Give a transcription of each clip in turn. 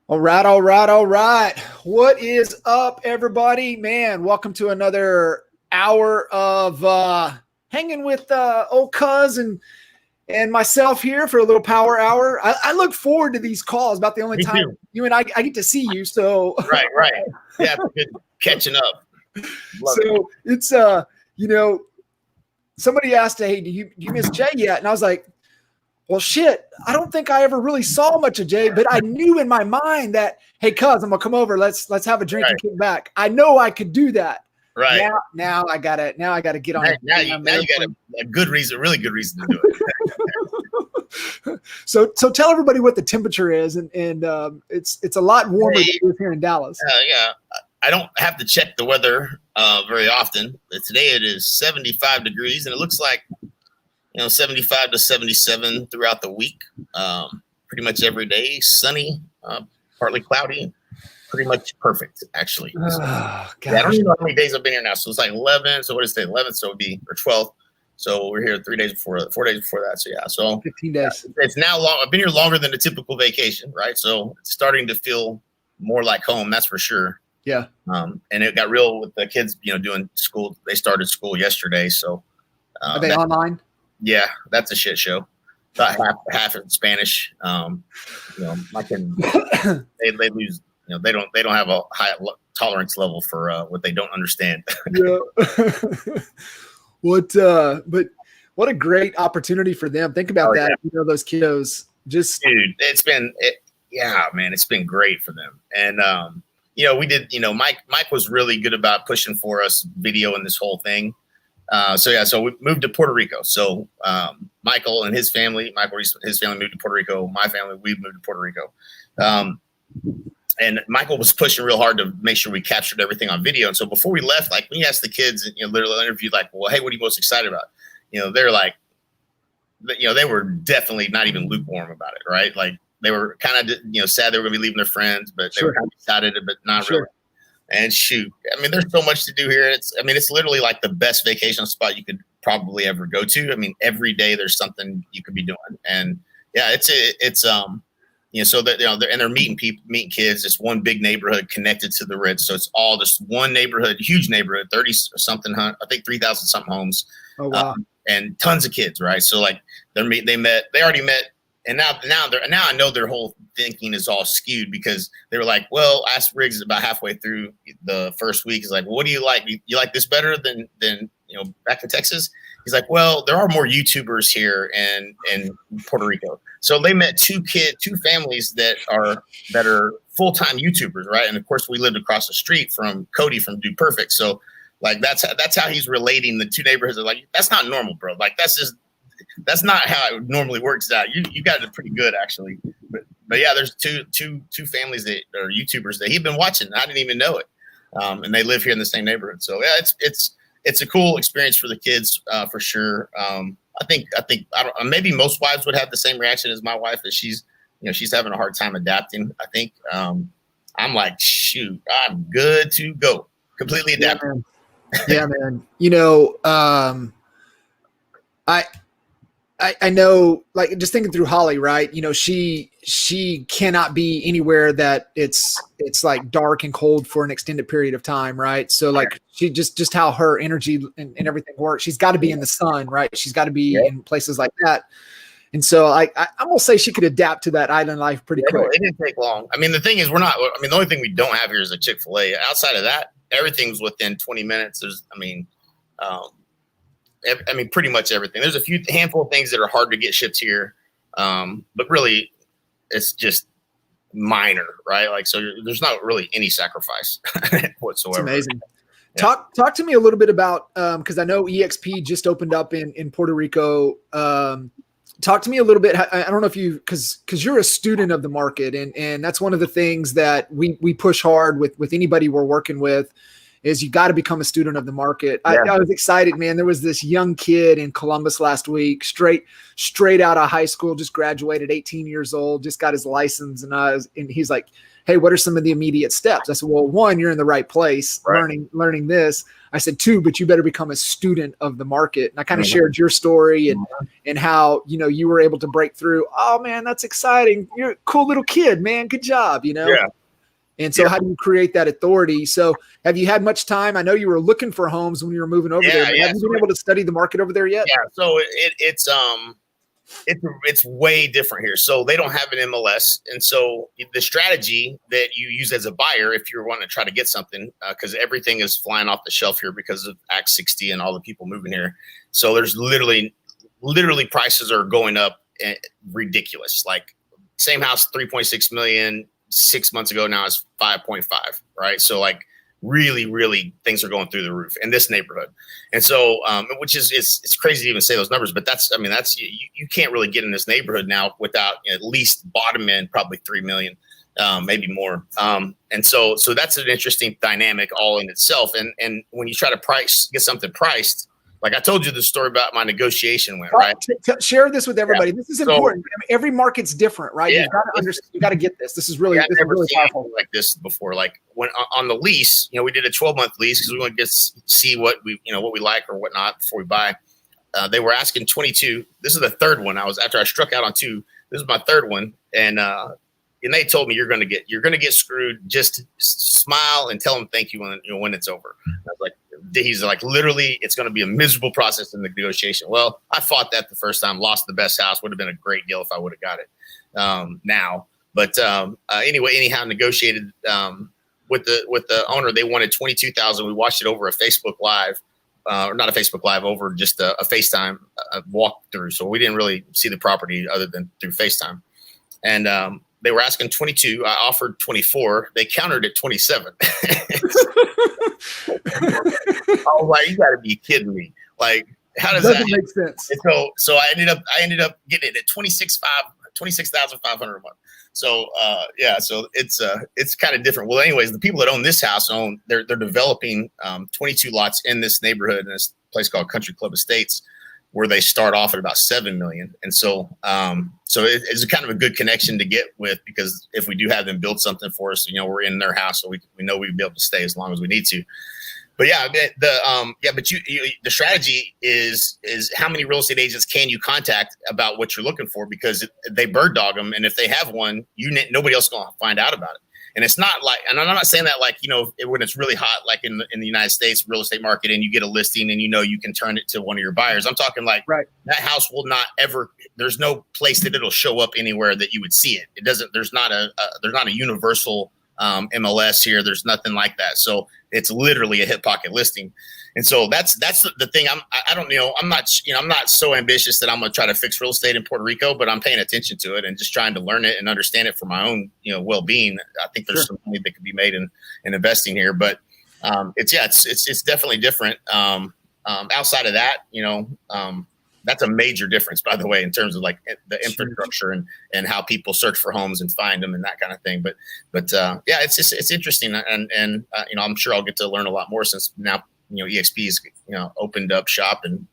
All right, all right, all right. What is up, everybody? Man, welcome to another hour of hanging with old cuz and myself here for a little power hour. I look forward to these calls. About the only Me time too. you and I get to see you. So Right. Yeah, good catching up. Love it. so it's somebody asked, "Hey, do you miss Jay yet?" And I was like, well, shit, I don't think I ever really saw much of Jay, but I knew in my mind that, hey, cuz, I'm gonna come over. Let's have a drink and kick back. I know I could do that. Right. Now I gotta get on. Now you got a good reason, really good reason to do it. So tell everybody what the temperature is, and it's a lot warmer than it is here in Dallas. Yeah. I don't have to check the weather very often. But today it is 75 degrees, and it looks like 75 to 77 throughout the week. Pretty much every day, sunny, partly cloudy, pretty much perfect, actually. So, I don't even know how many days I've been here now. So it's like 11. So what is it? 11. So it would be, or 12. So we're here 4 days before that. So yeah. So 15 days. It's now long. I've been here longer than a typical vacation, right? So it's starting to feel more like home. That's for sure. Yeah. And it got real with the kids, doing school. They started school yesterday. So are they online? Yeah, that's a shit show. About half in Spanish. My kid, they lose. They don't have a high tolerance level for what they don't understand. Yeah. But what a great opportunity for them. Think about that. Yeah. Those kiddos just. Dude, it's been great for them. And we did. Mike was really good about pushing for us video and this whole thing. So we moved to Puerto Rico. So Michael and his family moved to Puerto Rico. My family, we moved to Puerto Rico. And Michael was pushing real hard to make sure we captured everything on video. And so before we left, like we asked the kids, literally interviewed, like, well, hey, what are you most excited about? They're like, they were definitely not even lukewarm about it, right? Like they were kind of, sad they were going to be leaving their friends, but they were kind of excited, but not really. And shoot, I mean, there's so much to do here. It's literally like the best vacation spot you could probably ever go to. I mean, every day there's something you could be doing. And yeah, so that, and they're meeting kids. It's one big neighborhood connected to the Ritz. So it's all just one neighborhood, huge neighborhood, 30 something, I think 3,000 something homes. Oh, wow. And tons of kids. Right. So like they already met. And now I know their whole thinking is all skewed because they were like, well, I asked Riggs about halfway through the first week. He's like, well, what do you like? You like this better than back in Texas? He's like, well, there are more YouTubers here in Puerto Rico. So they met two families that are full-time YouTubers, right? And of course, we lived across the street from Cody from Dude Perfect. So like that's how he's relating the two neighborhoods. They're like, that's not normal, bro. Like that's not how it normally works out. You got it pretty good, actually. But yeah, there's two families that are YouTubers that he'd been watching. I didn't even know it, and they live here in the same neighborhood. So yeah, it's a cool experience for the kids for sure. I think maybe most wives would have the same reaction as my wife, that she's having a hard time adapting. I think I'm like, shoot, I'm good to go, completely adapted. Yeah, man. I know, like, just thinking through Holly, right? She cannot be anywhere that it's like dark and cold for an extended period of time, right? So like she just how her energy and everything works. She's got to be in the sun, right? She's got to be in places like that. And so I'm gonna say she could adapt to that island life pretty quick. It didn't take long. I mean, the thing is, the only thing we don't have here is a Chick-fil-A. Outside of that, everything's within 20 minutes. Pretty much everything. There's a handful of things that are hard to get shipped here, but really, it's just minor, right? Like, so there's not really any sacrifice whatsoever. It's amazing. Yeah. Talk to me a little bit about because I know EXP just opened up in Puerto Rico. Talk to me a little bit. I don't know if you because you're a student of the market, and that's one of the things that we push hard with anybody we're working with. is you got to become a student of the market. I was excited, man. There was this young kid in Columbus last week, straight out of high school, just graduated, 18 years old, just got his license. And he's like, hey, what are some of the immediate steps? I said, well, 1, you're in the right place, learning this. I said, 2, but you better become a student of the market. And I kind of shared your story and how, you were able to break through. Oh man, that's exciting. You're a cool little kid, man. Good job. Yeah. And so how do you create that authority? So have you had much time? I know you were looking for homes when you were moving over there. Have you been able to study the market over there yet? Yeah. So it's way different here. So they don't have an MLS. And so the strategy that you use as a buyer, if you're wanting to try to get something, because everything is flying off the shelf here because of Act 60 and all the people moving here. So there's literally prices are going up ridiculous. Like same house, 3.6 million 6 months ago. Now it's 5.5. Right. So like really things are going through the roof in this neighborhood. And so, which is, it's crazy to even say those numbers, but that's you can't really get in this neighborhood now without at least bottom end, probably 3 million, maybe more. And so that's an interesting dynamic all in itself. And when you try to get something priced, like I told you the story about my negotiation win, right? Share this with everybody. This is important. Every market's different, right? You've got to understand. You got to get this. This is really, this is really powerful. Like this before, like when on the lease, we did a 12-month lease because we want to see what we like or whatnot before we buy. They were asking 22. This is the third one. After I struck out on 2. This is my third one, and they told me you're going to get screwed. Just smile and tell them thank you when it's over. I was like, he's like, literally, it's going to be a miserable process in the negotiation. Well, I fought that the first time, lost the best house. Would have been a great deal if I would have got it now. But anyhow, negotiated with the owner. They wanted 22,000. We watched it over a Facebook Live, or not a Facebook Live, over just a FaceTime walkthrough. So we didn't really see the property other than through FaceTime. And they were asking 22. I offered 24. They countered at 27. I was like, you got to be kidding me! Like, how does that make sense? And so I ended up getting it at 26,500 a month. So so it's kind of different. Well, anyways, the people that own this house they're developing 22 lots in this neighborhood in this place called Country Club Estates, where they start off at about 7 million. And so it's kind of a good connection to get with, because if we do have them build something for us, we're in their house, so we know we'd be able to stay as long as we need to. But the strategy is how many real estate agents can you contact about what you're looking for, because they bird dog them. And if they have one, nobody else is going to find out about it. And it's not like, and I'm not saying that like, when it's really hot, like in the United States real estate market, and you get a listing and you can turn it to one of your buyers. I'm talking like that house will not ever, there's no place that it'll show up anywhere that you would see it. It doesn't, there's not a universal MLS here. There's nothing like that. So it's literally a hip pocket listing. And so that's the thing. I'm not so ambitious that I'm going to try to fix real estate in Puerto Rico, but I'm paying attention to it and just trying to learn it and understand it for my own, well-being. I think there's some money that could be made in investing here, but it's definitely different. Outside of that, that's a major difference, by the way, in terms of like the infrastructure and how people search for homes and find them and that kind of thing. But it's interesting. And I'm sure I'll get to learn a lot more since now, EXP's, opened up shop, and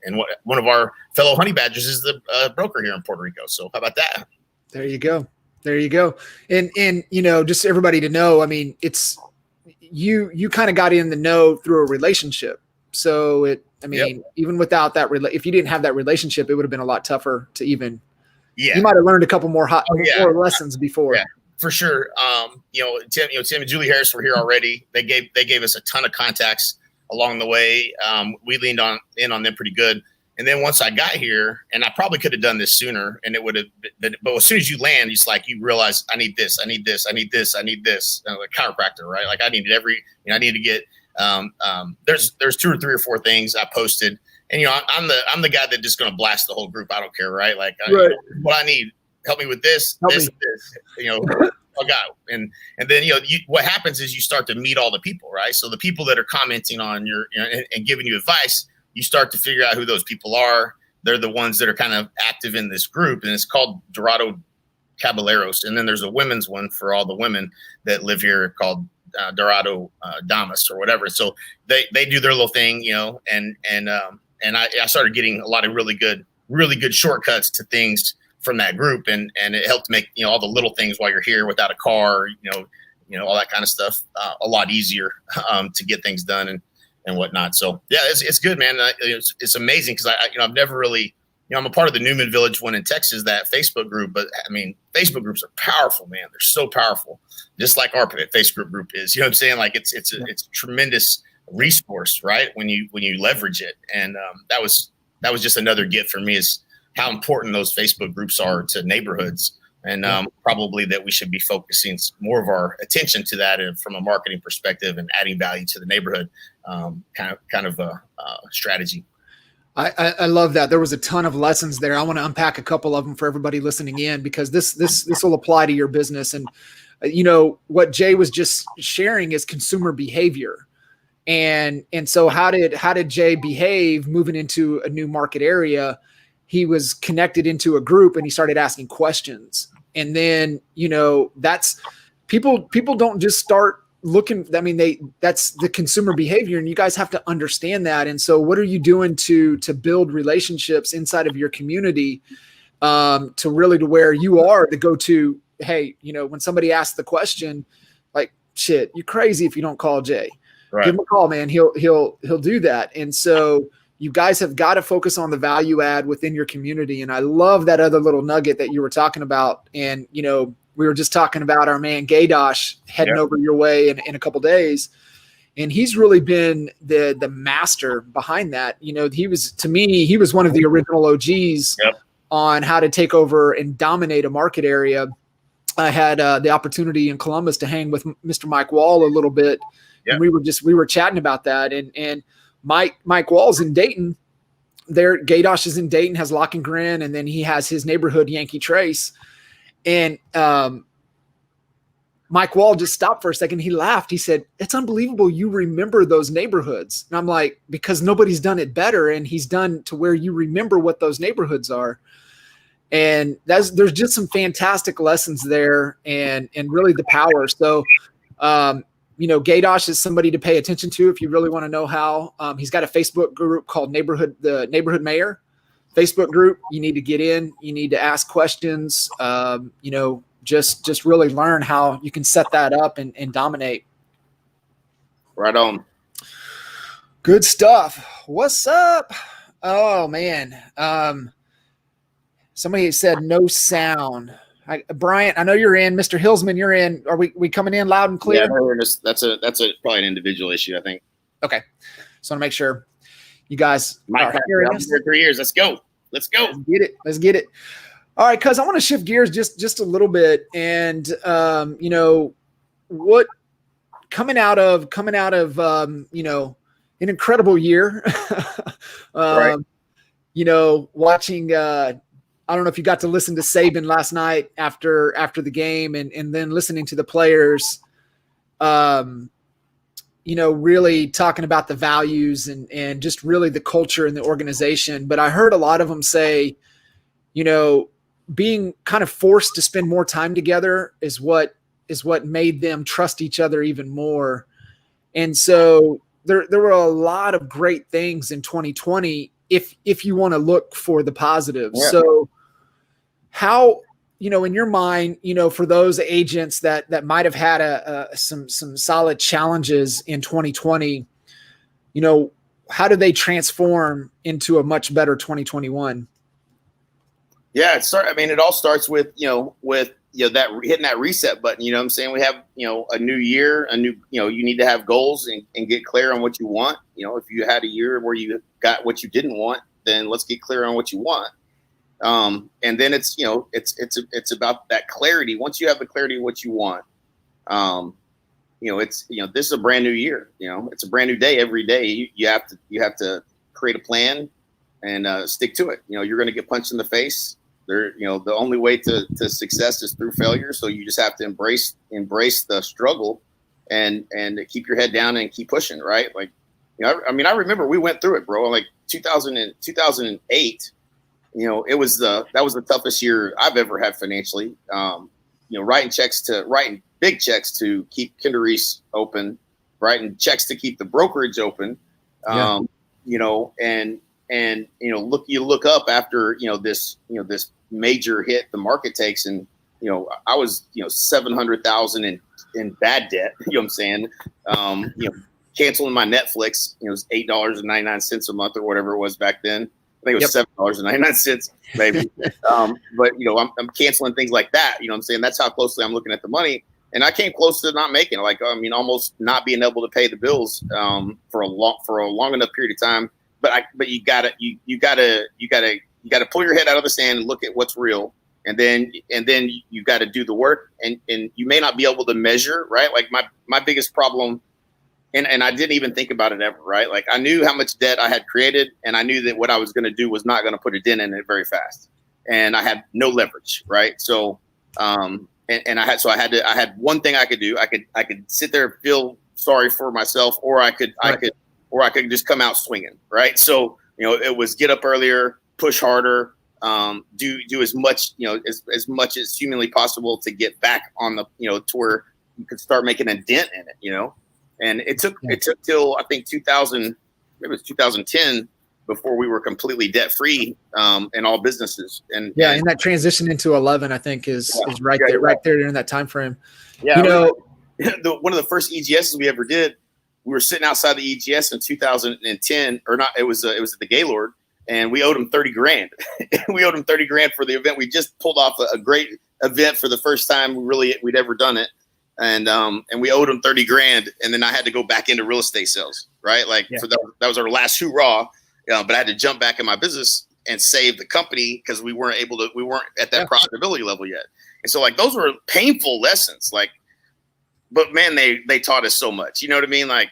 one of our fellow honey badgers is the broker here in Puerto Rico. So how about that? There you go. And just everybody to know, I mean, it's you kind of got in the know through a relationship. So even without that, if you didn't have that relationship, it would have been a lot tougher to even, you might have learned a couple more more lessons before. Yeah, for sure. Tim and Julie Harris were here already. They gave us a ton of contacts along the way. We leaned in on them pretty good. And then once I got here, and I probably could have done this sooner, and it would have been, but as soon as you land, it's like you realize I need this, I need this, I need this, I need this. Like chiropractor, right? Like I needed I need to get. There's 2 or 3 or 4 things I posted, and I'm the guy that just going to blast the whole group. I don't care, right? Like what I need, help me with this, this. I got, and then what happens is you start to meet all the people, right? So the people that are commenting on your and giving you advice, you start to figure out who those people are. They're the ones that are kind of active in this group, and it's called Dorado Caballeros. And then there's a women's one for all the women that live here called Dorado Damas or whatever. So they do their little thing, and I started getting a lot of really good shortcuts to things from that group, and it helped make all the little things while you're here without a car, all that kind of stuff a lot easier to get things done and whatnot. So yeah, it's good, man. It's amazing because I've never really, I'm a part of the Newman Village one in Texas, that Facebook group, but I mean, Facebook groups are powerful, man. They're so powerful, just like our Facebook group is. You know what I'm saying? Like it's a tremendous resource, right? When you leverage it, and that was just another gift for me, is how important those Facebook groups are to neighborhoods, and probably that we should be focusing more of our attention to that from a marketing perspective and adding value to the neighborhood, kind of a strategy. I love that. There was a ton of lessons there. I want to unpack a couple of them for everybody listening in, because this will apply to your business. And what Jay was just sharing is consumer behavior. And so how did Jay behave moving into a new market area? He was connected into a group and he started asking questions. And then, that's people don't just start looking. I mean, that's the consumer behavior, and you guys have to understand that. And so what are you doing to build relationships inside of your community, to where you are the go-to? Hey, when somebody asks the question, like, shit, you're crazy if you don't call Jay. Right. Give him a call, man. He'll do that. And so you guys have got to focus on the value add within your community. And I love that other little nugget that you were talking about. And, we were just talking about our man Gaydosh heading over your way in a couple of days. And he's really been the master behind that. He was one of the original OGs on how to take over and dominate a market area. I had the opportunity in Columbus to hang with Mr. Mike Wall a little bit. And we were chatting about that. And Mike Wall's in Dayton. Gaydosh is in Dayton, has Lock and Grin, and then he has his neighborhood Yankee Trace. And Mike Wall just stopped for a second. He laughed. He said, "It's unbelievable you remember those neighborhoods." And I'm like, because nobody's done it better, and he's done to where you remember what those neighborhoods are. And there's just some fantastic lessons there, and really the power. So, Gaydosh is somebody to pay attention to if you really want to know how. He's got a Facebook group called the Neighborhood Mayor Facebook group. You need to get in. You need to ask questions. Just really learn how you can set that up and dominate. Right on. Good stuff. What's up? Oh man. Somebody said no sound. Bryant, I know you're in. Mr. Hillsman, you're in. Are we coming in loud and clear? Yeah, that's probably an individual issue, I think. Okay. Just want to make sure you guys are hearing us. 3 years. Let's go. Let's get it. All right, cuz I want to shift gears just a little bit, and what coming out of an incredible year. Right. Watching I don't know if you got to listen to Saban last night after the game, and then listening to the players, really talking about the values and just really the culture in the organization. But I heard a lot of them say, being kind of forced to spend more time together is what made them trust each other even more. And so there were a lot of great things in 2020 if you want to look for the positives. Yeah. So how, in your mind, for those agents that might have had some solid challenges in 2020, how do they transform into a much better 2021? Yeah, it all starts with that hitting that reset button. You know what I'm saying? We have, a new year, you need to have goals and get clear on what you want. If you had a year where you got what you didn't want, then let's get clear on what you want. And then it's about that clarity. Once you have the clarity of what you want, this is a brand new year. It's a brand new day every day. You have to create a plan and stick to it. You're going to get punched in the face. The only way to success is through failure. So you just have to embrace the struggle and keep your head down and keep pushing. Right. Like, I remember we went through it, bro. Like 2008, that was the toughest year I've ever had financially. writing big checks to keep Kinder Reese open, writing checks to keep the brokerage open, and you look up after this major hit the market takes, and I was 700,000 in bad debt. You know what I'm saying? Canceling my Netflix. It was $8.99 a month or whatever it was back then. I think it was $7.99 maybe. But I'm canceling things like that. You know what I'm saying? That's how closely I'm looking at the money. And I came close to not making it. Almost not being able to pay the bills for a long enough period of time. But you gotta pull your head out of the sand and look at what's real. And then you got to do the work, and you may not be able to measure, right? Like my biggest problem, and I didn't even think about it ever, right? Like I knew how much debt I had created, and I knew that what I was going to do was not going to put a dent in it very fast, and I had no leverage, right? So, I had one thing I could do. I could sit there and feel sorry for myself, or I could just come out swinging, right? So it was get up earlier, push harder. Do as much, as much as humanly possible to get back on the, to where you could start making a dent in it, and it took till I think 2010 before we were completely debt free in all businesses. And that transition into 11, I think is right there during that time frame. Yeah. One of the first EGSs we ever did, we were sitting outside the EGS in 2010 or not. It was at the Gaylord. And we owed him $30,000. We owed him $30,000 for the event. We just pulled off a great event for the first time we'd ever done it, and we owed him $30,000. And then I had to go back into real estate sales, right? So that was our last hoorah. But I had to jump back in my business and save the company because we weren't at that profitability level yet. And so those were painful lessons. But man, they taught us so much. You know what I mean? I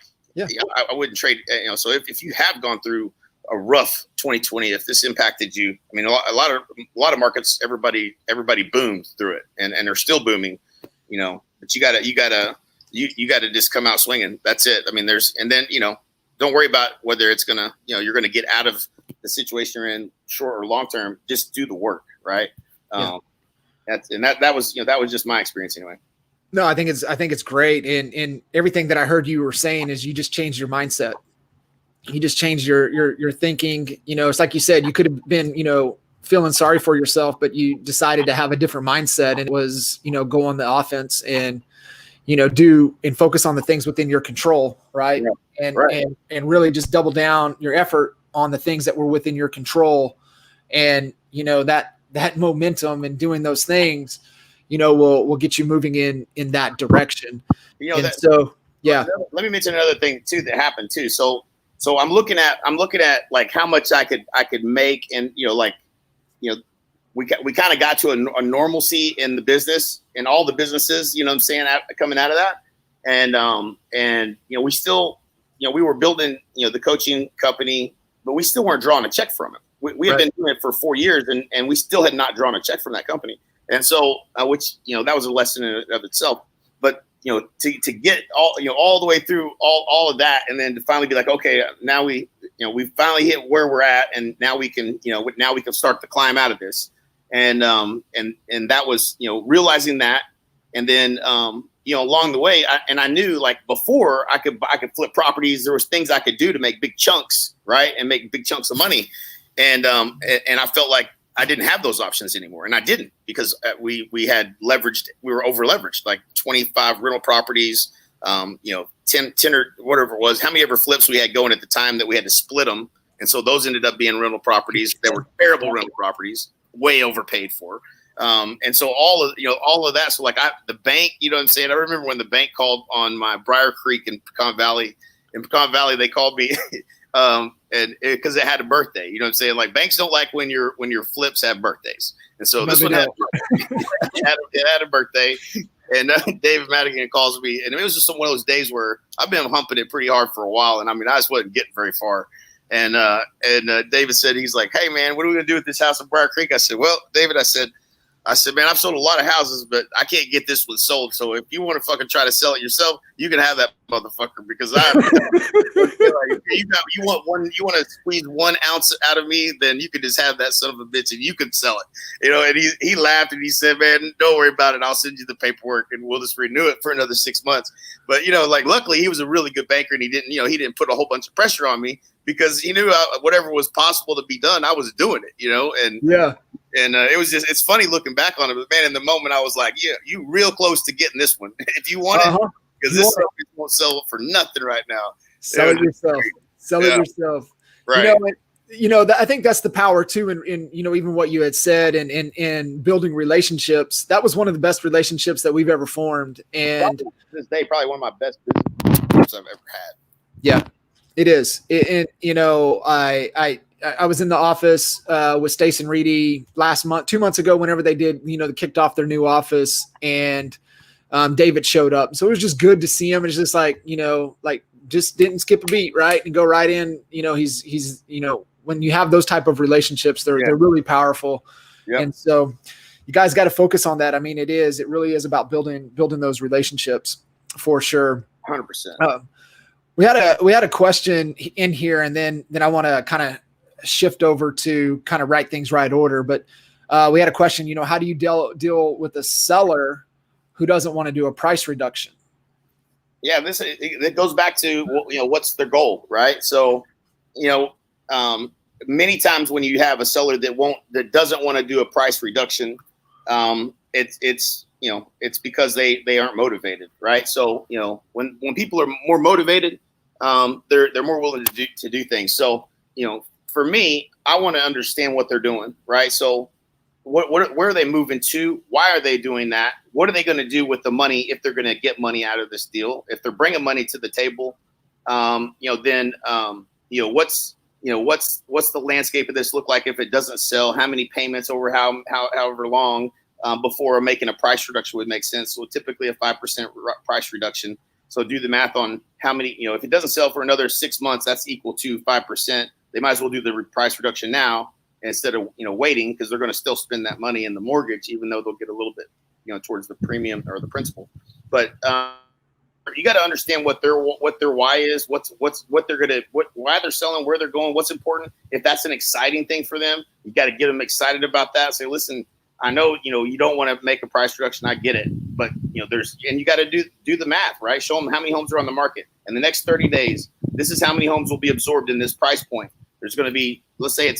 wouldn't trade. So if you have gone through a rough 2020, if this impacted you, a lot of markets, everybody boomed through it, and they're still booming, but you gotta just come out swinging. That's it. Don't worry about whether it's gonna, you're gonna get out of the situation you're in short or long term. Just do the work, right? That was just my experience anyway. No, I think it's great. And everything that I heard you were saying is you just changed your mindset. You just changed your thinking. It's like you said, you could have been, feeling sorry for yourself, but you decided to have a different mindset, and it was, go on the offense and, do and focus on the things within your control. Right. Yeah. And really just double down your effort on the things that were within your control. And, that momentum and doing those things, will get you moving in that direction. Let me mention another thing too, that happened too. So I'm looking at how much I could make, and we kind of got to a normalcy in the business, in all the businesses, what I'm saying, coming out of that, and we still, we were building the coaching company, but we still weren't drawing a check from it. We had been doing it for 4 years, and we still had not drawn a check from that company, and so which that was a lesson in of itself, but. To get all the way through all of that, and then to finally be like, okay, now we finally hit where we're at, and now we can start to climb out of this, and that was realizing that, and then along the way, I knew before I could flip properties. There was things I could do to make big chunks, right, and make big chunks of money, and I felt like I didn't have those options anymore, and I didn't, because we were over leveraged, 25 rental properties, 10 or whatever it was, how many ever flips we had going at the time that we had to split them, and so those ended up being rental properties. They were terrible rental properties, way overpaid for, and so all of that. So the bank, what I'm saying, I remember when the bank called on my Briar Creek in Pecan Valley. In Pecan Valley, they called me. And because it had a birthday, what I'm saying? Banks don't like when your flips have birthdays, and so this one had a birthday, and David Madigan calls me, and it was just one of those days where I've been humping it pretty hard for a while, and I just wasn't getting very far, and David said, he's like, hey man, what are we gonna do with this house in Briar Creek? I said, well, David, I said, I said, man, I've sold a lot of houses, but I can't get this one sold. So if you want to fucking try to sell it yourself, you can have that motherfucker because you want to squeeze 1 ounce out of me, then you could just have that son of a bitch and you could sell it. And he laughed and he said, man, don't worry about it. I'll send you the paperwork and we'll just renew it for another 6 months. But, luckily he was a really good banker and he didn't put a whole bunch of pressure on me because he knew whatever was possible to be done, I was doing it, and yeah. And it's funny looking back on it, but man, in the moment I was like, yeah, you real close to getting this one if you want it, because this won't sell for nothing right now. Sell it yourself. Sell it yourself. Right. I think that's the power too. In even what you had said and building relationships, that was one of the best relationships that we've ever formed. And to this day, probably one of my best business I've ever had. Yeah, it is. I was in the office with Stace and Reedy 2 months ago, whenever they did, they kicked off their new office, and David showed up. So it was just good to see him. It's just just didn't skip a beat, right? And go right in. He's when you have those type of relationships, they're really powerful. Yep. And so you guys got to focus on that. I mean, it really is about building those relationships for sure. 100%. We had a question in here, and then I want to kind of shift over to kind of right things right order. But we had a question, how do you deal with a seller who doesn't want to do a price reduction? Yeah, it goes back to, what's their goal, right? So, many times when you have a seller that doesn't want to do a price reduction, it's because they aren't motivated, right? So, when people are more motivated, they're more willing to do things. So, for me, I want to understand what they're doing, right? So where are they moving to? Why are they doing that? What are they going to do with the money if they're going to get money out of this deal? If they're bringing money to the table, then what's the landscape of this look like if it doesn't sell? How many payments over however long before making a price reduction would make sense? So typically a 5% price reduction. So do the math on how many, if it doesn't sell for another 6 months, that's equal to 5%. They might as well do the price reduction now instead of, waiting, because they're going to still spend that money in the mortgage, even though they'll get a little bit, towards the premium or the principal. But you got to understand what their why is, what they're going to, why they're selling, where they're going, what's important. If that's an exciting thing for them, you got to get them excited about that. Say, listen, I know, you don't want to make a price reduction. I get it. But, and you got to do the math, right? Show them how many homes are on the market. In the next 30 days, this is how many homes will be absorbed in this price point. There's going to be, let's say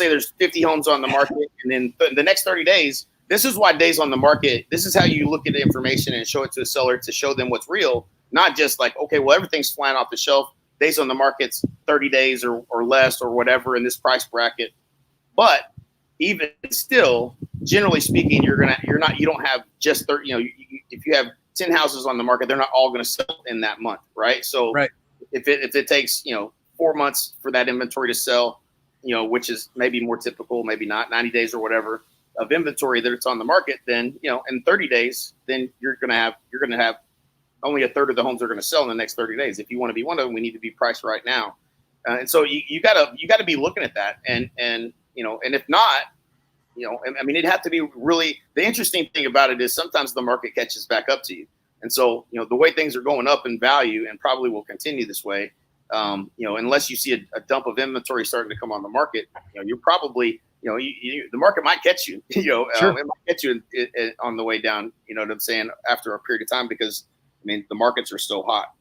there's 50 homes on the market. And then the next 30 days, this is why days on the market, this is how you look at the information and show it to a seller to show them what's real. Not just like, okay, well, everything's flying off the shelf. Days on the market's 30 days or less or whatever in this price bracket. But even still, generally speaking, you don't have just 30, if you have 10 houses on the market, they're not all going to sell in that month, right? So right. If it takes, 4 months for that inventory to sell, which is maybe more typical, maybe not 90 days or whatever of inventory that it's on the market, then, in 30 days, then you're going to have only a third of the homes are going to sell in the next 30 days. If you want to be one of them, we need to be priced right now. And so you gotta be looking at that. And if not, it'd have to be really, the interesting thing about it is sometimes the market catches back up to you. And so, the way things are going up in value and probably will continue this way, unless you see a dump of inventory starting to come on the market, you're probably, the market might catch you, sure. It might catch you on the way down, you know what I'm saying, after a period of time, because the markets are so hot.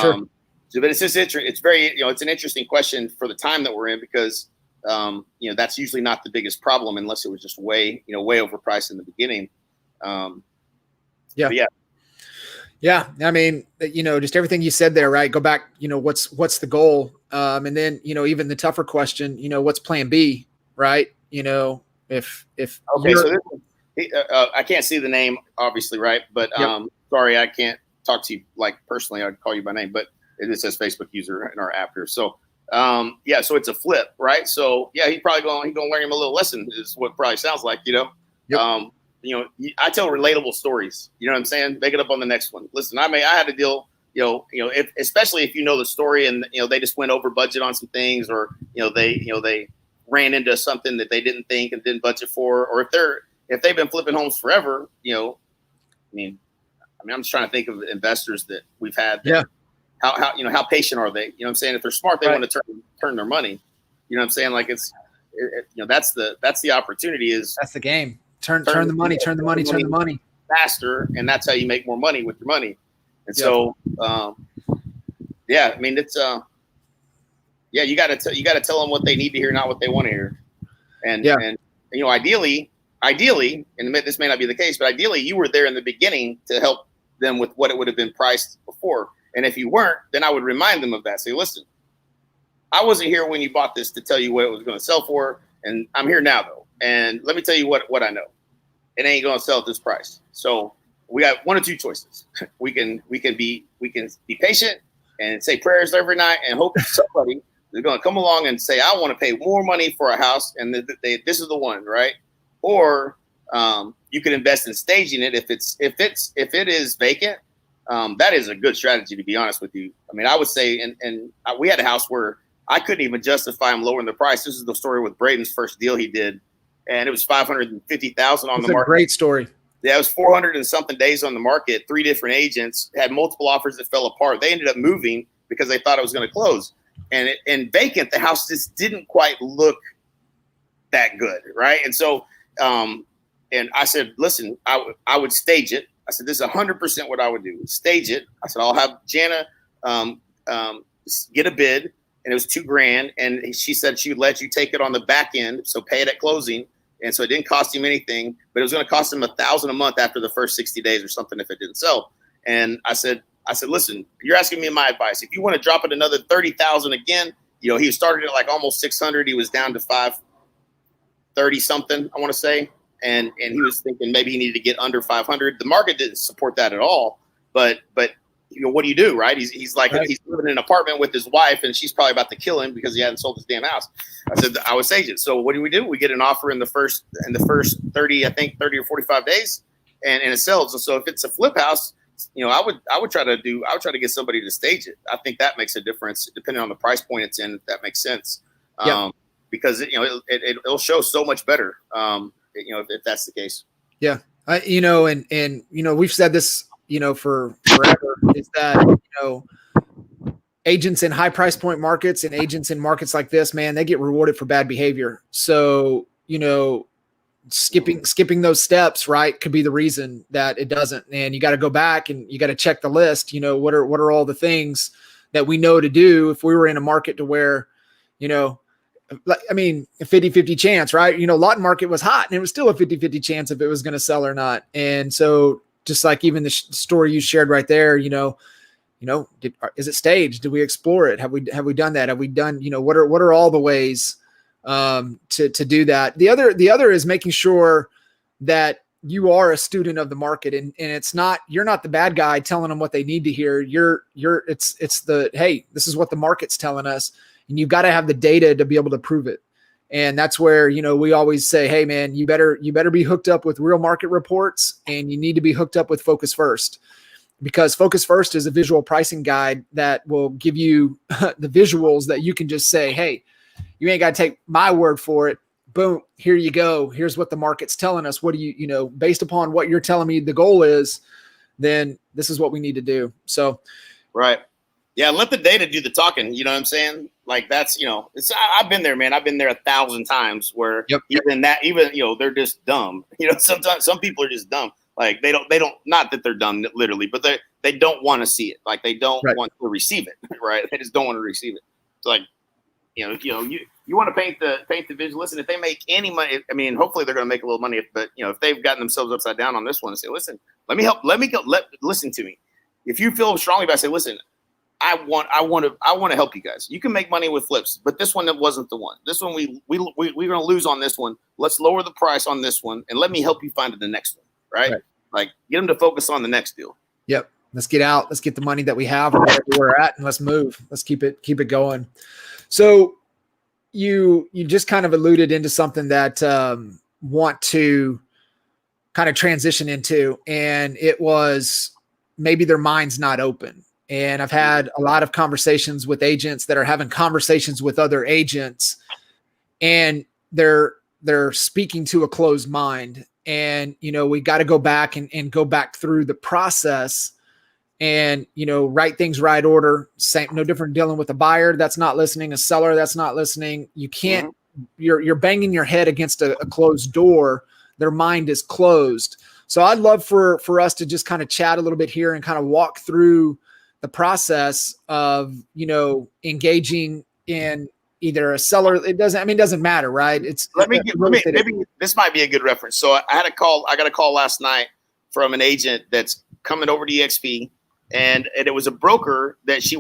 Sure. So, but it's just it's very, it's an interesting question for the time that we're in, because, that's usually not the biggest problem unless it was just way overpriced in the beginning. Yeah. Just everything you said there, right? Go back, what's the goal? And then, even the tougher question, what's plan B, right? If okay, so I can't see the name, obviously, right? But sorry, I can't talk to you like personally. I'd call you by name, but it says Facebook user in our app here. So so it's a flip, right? So he's probably going to learn him a little lesson, is what it probably sounds like, Yep. I tell relatable stories, you know what I'm saying? Make it up on the next one. Listen, I had a deal, especially if the story and, they just went over budget on some things, or, they ran into something that they didn't think and didn't budget for, or if they're, if they've been flipping homes forever, I'm just trying to think of investors that we've had. That, how patient are they? You know what I'm saying? If they're smart, they want to turn their money. You know what I'm saying? Like that's the opportunity that's the game. Turn the money faster. And that's how you make more money with your money. And so, it's, you got to tell them what they need to hear, not what they want to hear. And ideally, and this may not be the case, but ideally you were there in the beginning to help them with what it would have been priced before. And if you weren't, then I would remind them of that. Say, listen, I wasn't here when you bought this to tell you what it was going to sell for. And I'm here now though. And let me tell you what I know. It ain't going to sell at this price. So we got one or two choices. We can be patient and say prayers every night and hope somebody is going to come along and say, I want to pay more money for a house. And this is the one, right? Or you can invest in staging it. If it is vacant, that is a good strategy, to be honest with you. I mean, I would say, and we had a house where I couldn't even justify him lowering the price. This is the story with Braden's first deal he did, and it was $550,000 on the market. Great story. Yeah, it was 400 and something days on the market. 3 different agents had multiple offers that fell apart. They ended up moving because they thought it was going to close. And vacant, the house just didn't quite look that good, right? And so, and I said, listen, I would stage it. I said, this is 100% what I would do. Stage it. I said, I'll have Jana get a bid, and it was $2,000. And she said she would let you take it on the back end, so pay it at closing. And so it didn't cost him anything, but it was going to cost him $1,000 a month after the first 60 days or something if it didn't sell. And I said, listen, you're asking me my advice. If you want to drop it another 30,000 again, he started at like almost 600. He was down to 530 something, I want to say. And he was thinking maybe he needed to get under 500. The market didn't support that at all. But what do you do, right? He's like, he's living in an apartment with his wife, and she's probably about to kill him because he hadn't sold his damn house. I said, I would stage it. So what do? We get an offer in the first 30 or 45 days, and it sells. And so if it's a flip house, I would try to get somebody to stage it. I think that makes a difference depending on the price point it's in, if that makes sense. Because it'll show so much better. If that's the case. Yeah. We've said this, for forever, is that, agents in high price point markets and agents in markets like this, man, they get rewarded for bad behavior. So, skipping those steps, right, could be the reason that it doesn't. And you got to go back and you got to check the list. What are all the things that we know to do if we were in a market to where, a 50-50 chance, right? Lot market was hot and it was still a 50-50 chance if it was going to sell or not. And so just like even the story you shared right there, is it staged? Did we explore it? Have we done that? Have we done, what are all the ways to do that? The other is making sure that you are a student of the market, and it's not, you're not the bad guy telling them what they need to hear. It's the, hey, this is what the market's telling us. And you've got to have the data to be able to prove it. And that's where, we always say, hey man, you better be hooked up with real market reports, and you need to be hooked up with Focus First, because Focus First is a visual pricing guide that will give you the visuals that you can just say, hey, you ain't got to take my word for it. Boom, here you go. Here's what the market's telling us. What do you, based upon what you're telling me the goal is, then this is what we need to do. So, right. Yeah. Let the data do the talking. You know what I'm saying? Like that's, I've been there, man. I've been there 1,000 times where even they're just dumb. Sometimes some people are just dumb. Like they don't, not that they're dumb literally, but they don't want to see it. Like they don't want to receive it. Right. They just don't want to receive it. It's like, you want to paint the vision. Listen, if they make any money, hopefully they're going to make a little money, but if they've gotten themselves upside down on this one and say, listen, listen to me. If you feel strongly about it, say, listen, I want to help you guys. You can make money with flips, but this one, that wasn't the one. This one, we're going to lose on this one. Let's lower the price on this one, and let me help you find the next one. Right? Like get them to focus on the next deal. Yep. Let's get out. Let's get the money that we have or wherever we're at, and let's move. Let's keep it going. So you just kind of alluded into something that want to kind of transition into, and it was maybe their mind's not open. And I've had a lot of conversations with agents that are having conversations with other agents, and they're speaking to a closed mind. And, we got to go back and go back through the process and, right things, right order. Same, no different dealing with a buyer that's not listening, a seller that's not listening. You can't, you're banging your head against a closed door. Their mind is closed. So I'd love for us to just kind of chat a little bit here and kind of walk through the process of, engaging in either a seller. It doesn't matter, right? Maybe this might be a good reference. So I got a call last night from an agent that's coming over to EXP, and it was a broker that she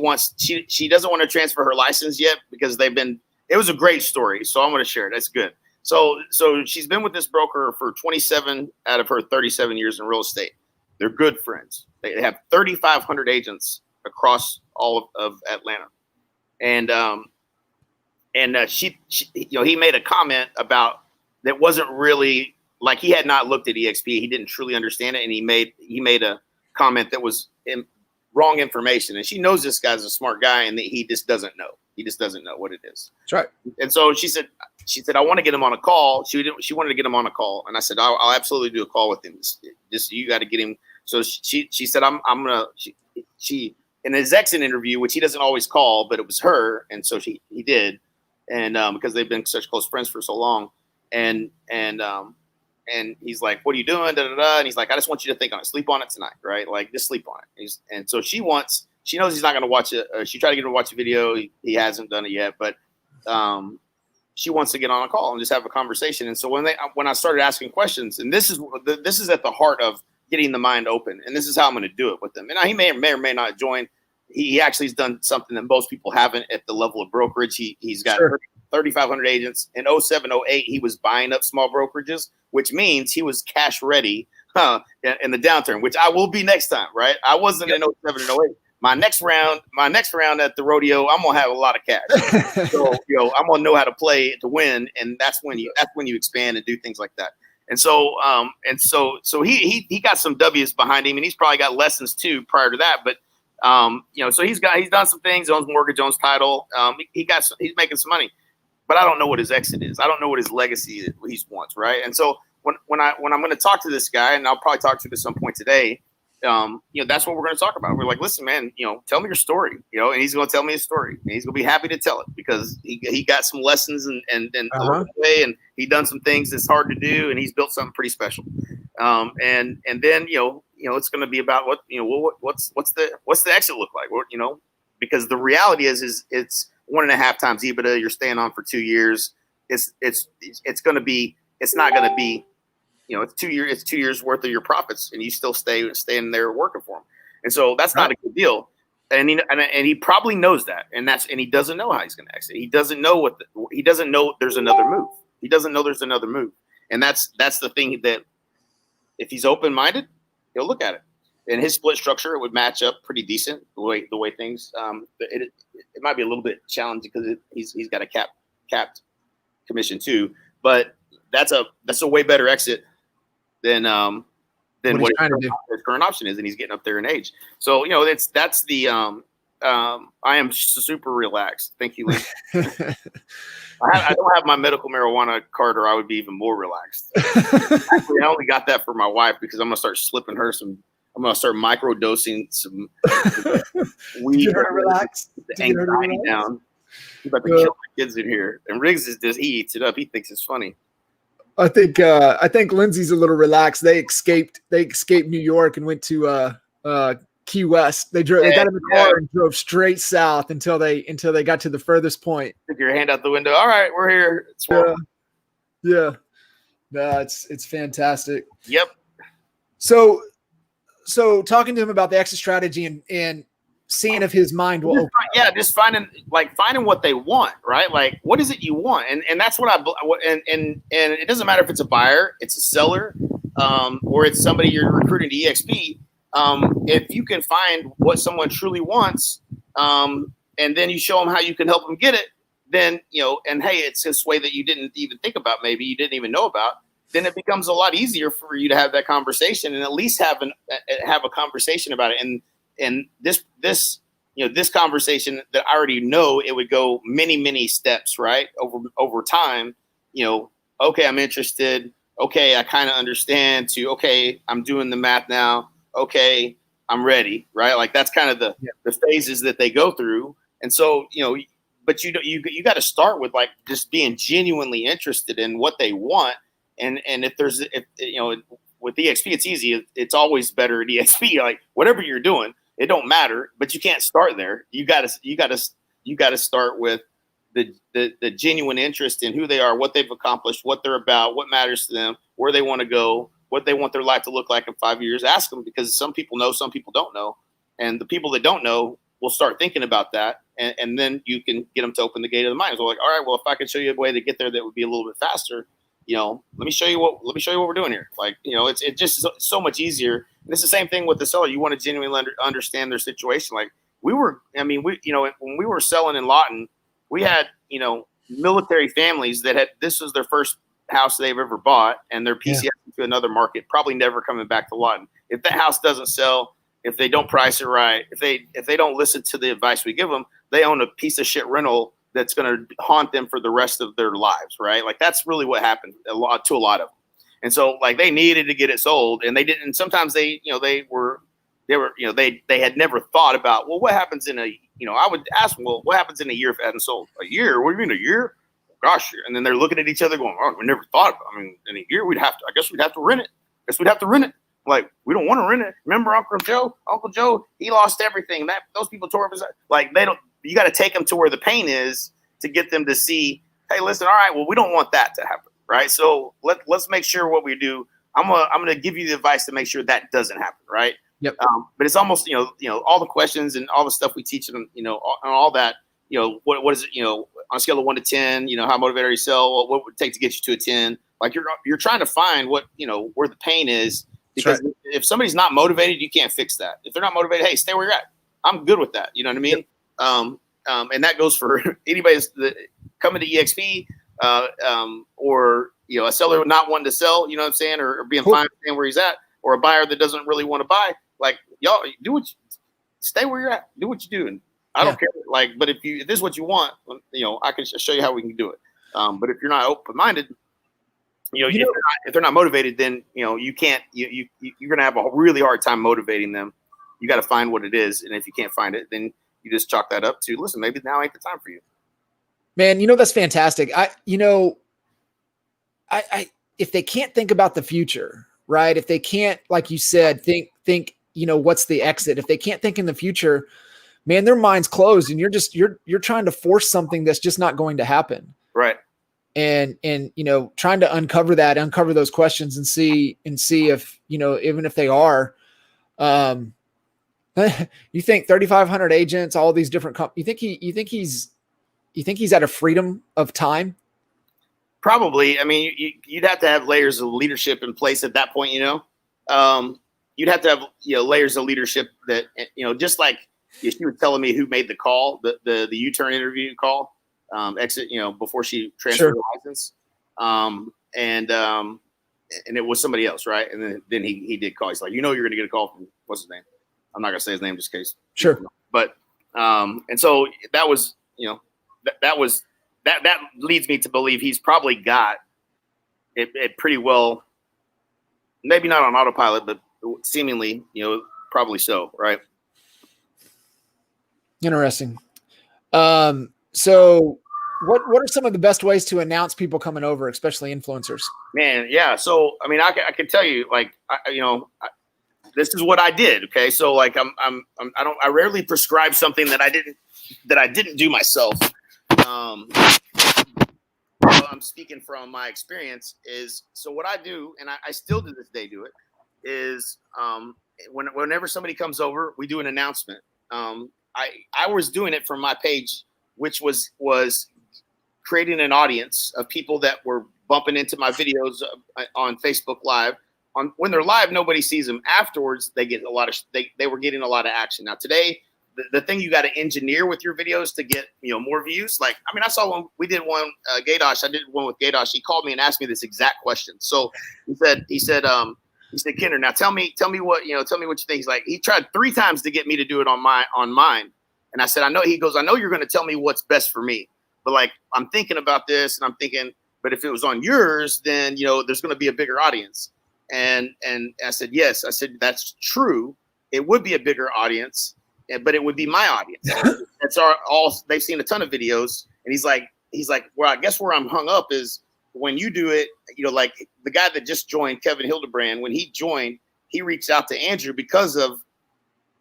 doesn't want to transfer her license yet because it was a great story. So I'm going to share it. That's good. So she's been with this broker for 27 out of her 37 years in real estate. They're good friends. They have 3,500 agents across all of Atlanta. And he made a comment about that wasn't really like he had not looked at EXP. He didn't truly understand it. And he made a comment that was wrong information. And she knows this guy's a smart guy and that he just doesn't know. He just doesn't know what it is. That's right. And so she said, I want to get him on a call. She wanted to get him on a call. And I said, I'll absolutely do a call with him. Just you got to get him. So she said, she in his exit interview, which he doesn't always call, but it was her. And so he did. And because they've been such close friends for so long. And he's like, what are you doing? Da, da, da. And he's like, I just want you to think on it. Sleep on it tonight. Right. Like just sleep on it. And so she knows he's not going to watch it. She tried to get him to watch a video. He hasn't done it yet, but she wants to get on a call and just have a conversation. And so when I started asking questions, and this is at the heart of getting the mind open, and this is how I'm going to do it with them. And he may or may not join. He actually has done something that most people haven't at the level of brokerage. He's got 3,500 agents. In 07, 08, he was buying up small brokerages, which means he was cash ready in the downturn, which I will be next time, right? I wasn't in 07 and 08. My next round at the rodeo, I'm gonna have a lot of cash. So I'm gonna know how to play to win, and that's when you expand and do things like that. And so he got some W's behind him, and he's probably got lessons too prior to that. But so he's done some things, owns mortgage, owns title. He's making some money, but I don't know what his exit is. I don't know what his legacy is, what he wants, right? And so when I'm going to talk to this guy, and I'll probably talk to him at some point today. That's what we're going to talk about. We're like, listen, man, tell me your story, and he's going to tell me his story, and he's going to be happy to tell it because he got some lessons and along the way, and he done some things that's hard to do, and he's built something pretty special. And then it's going to be about what's the exit look like? Because the reality is it's 1.5 times EBITDA. You're staying on for 2 years. It's not going to be. It's 2 years. It's 2 years worth of your profits, and you still stay in there working for him. And so that's not a good deal. And he probably knows that, and he doesn't know how he's going to exit. He doesn't know he doesn't know there's another move. He doesn't know there's another move, and that's the thing that if he's open minded, he'll look at it. And his split structure, it would match up pretty decent the way things. It might be a little bit challenging because he's got a capped commission too, but that's a way better exit than what his current option is, and he's getting up there in age. So that's the I am super relaxed. Thank you, Lynn. I don't have my medical marijuana card, or I would be even more relaxed. Actually, I only got that for my wife because I'm gonna start slipping her some. I'm gonna start microdosing some weed. Get her to relax. The anxiety down. I'm about to kill my kids in here, and Riggs he eats it up. He thinks it's funny. I think Lindsay's a little relaxed. They escaped New York and went to Key West. They got in the car and drove straight south until they got to the furthest point. Stick your hand out the window. All right, we're here. Yeah. No, it's fantastic. Yep. So talking to him about the exit strategy and seeing if his mind will open. Yeah, just finding what they want, right? Like, what is it you want? And that's what and it doesn't matter if it's a buyer, it's a seller, or it's somebody you're recruiting to EXP. If you can find what someone truly wants, and then you show them how you can help them get it, then, and hey, it's this way that you didn't even think about, maybe you didn't even know about, then it becomes a lot easier for you to have that conversation and at least have a conversation about it. And this conversation that I already know, it would go many, many steps, right? Over time, okay, I'm interested. okay, I kind of understand, to, okay, I'm doing the math now. Okay, I'm ready, right? Like that's kind of the phases that they go through. And so, but you got to start with like just being genuinely interested in what they want. And if with EXP, it's easy. It's always better at EXP. Like whatever you're doing, it don't matter, but you can't start there. You got to start with the genuine interest in who they are, what they've accomplished, what they're about, what matters to them, where they want to go, what they want their life to look like in 5 years. Ask them, because some people know, some people don't know. And the people that don't know will start thinking about that. And then you can get them to open the gate of the mind. So like, all right, well, if I could show you a way to get there that would be a little bit faster, let me show you what we're doing here. Like, it's just so much easier. And it's the same thing with the seller. You want to genuinely understand their situation. Like when we were selling in Lawton, we had, military families that this was their first house they've ever bought, and they're PCS to another market, probably never coming back to Lawton. If that house doesn't sell, if they don't price it right, if they don't listen to the advice we give them, they own a piece of shit rental that's going to haunt them for the rest of their lives, right? Like that's really what happened to a lot of them. And so like they needed to get it sold, and they didn't. And sometimes they had never thought about, well, what happens in I would ask them, well, what happens in a year if it hasn't sold? A year? What do you mean a year? Gosh. And then they're looking at each other going, oh, we never thought about it. I mean, in a year I guess we'd have to rent it. Like, we don't want to rent it. Remember Uncle Joe, he lost everything. Those people tore up his, like, you got to take them to where the pain is to get them to see, hey, listen, all right, well, we don't want that to happen. Right. So let's make sure what we do. I'm going to give you the advice to make sure that doesn't happen. Right. Yep. But it's almost, all the questions and all the stuff we teach them, and all that, what is it, on a scale of 1 to 10, how motivated are you sell? What would it take to get you to a 10? Like you're trying to find what, where the pain is, because if somebody's not motivated, you can't fix that. If they're not motivated, hey, stay where you're at. I'm good with that. You know what I mean? Yep. And that goes for anybody coming to EXP, or, a seller not wanting to sell, you know what I'm saying? Or being fine staying where he's at, or a buyer that doesn't really want to buy. Like, y'all stay where you're at, do what you do. And I don't care. Like, but if this is what you want, I can show you how we can do it. But if you're not open-minded, if they're not motivated, then, you can't, you're going to have a really hard time motivating them. You got to find what it is. And if you can't find it, then you just chalk that up to, listen, maybe now ain't the time for you. Man, that's fantastic. If they can't think about the future, right? If they can't, like you said, think, what's the exit? If they can't think in the future, man, their mind's closed, and you're trying to force something that's just not going to happen. Right. And trying to uncover those questions and see if, even if they are, you think 3,500 agents, all these different you think he's at a freedom of time? Probably. I mean, you'd have to have layers of leadership in place at that point. You'd have to have layers of leadership that just like she was telling me who made the call, the U-turn interview call, exit, before she transferred her license, and it was somebody else, right? And then he did call. He's like, you're going to get a call from what's his name? I'm not going to say his name just in case. Sure. But and so that was that leads me to believe he's probably got it pretty well, maybe not on autopilot, but seemingly, probably so, right? Interesting. So what are some of the best ways to announce people coming over, especially influencers? Man, yeah. So, I mean, I can tell you, like, this is what I did. Okay. So like, I rarely prescribe something that I didn't do myself. I'm speaking from my experience is, so what I do, and I still to this day do it, is whenever somebody comes over, we do an announcement. I was doing it from my page, which was creating an audience of people that were bumping into my videos on Facebook Live. When they're live, nobody sees them. Afterwards, they get they were getting a lot of action. Now today, the thing you got to engineer with your videos to get more views. Like, I mean, I saw one, we did one, Gaydosh. I did one with Gaydosh. He called me and asked me this exact question. So he said, Kinder, now tell me what you think. He's like, he tried 3 times to get me to do it on mine. And I said, I know. He goes, I know you're going to tell me what's best for me, but like, I'm thinking about this, and I'm thinking, But if it was on yours, then, there's going to be a bigger audience. And I said, yes. I said, that's true. It would be a bigger audience, but it would be my audience. That's all. They've seen a ton of videos. And he's like, well, I guess where I'm hung up is when you do it, like the guy that just joined, Kevin Hildebrand, when he joined, he reached out to Andrew because of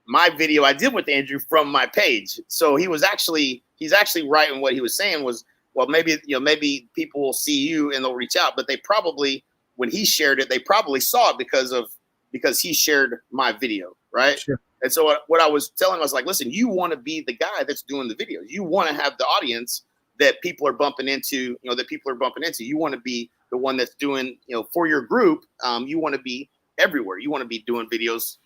my video I did with Andrew from my page. So he's actually right in what he was saying was, well, maybe people will see you and they'll reach out, but they probably, when he shared it, they probably saw it because he shared my video, right? Sure. And so what I was telling him, I was like, listen, you want to be the guy that's doing the videos. You want to have the audience that people are bumping into, You want to be the one that's doing, for your group. You want to be everywhere. You want to be doing videos,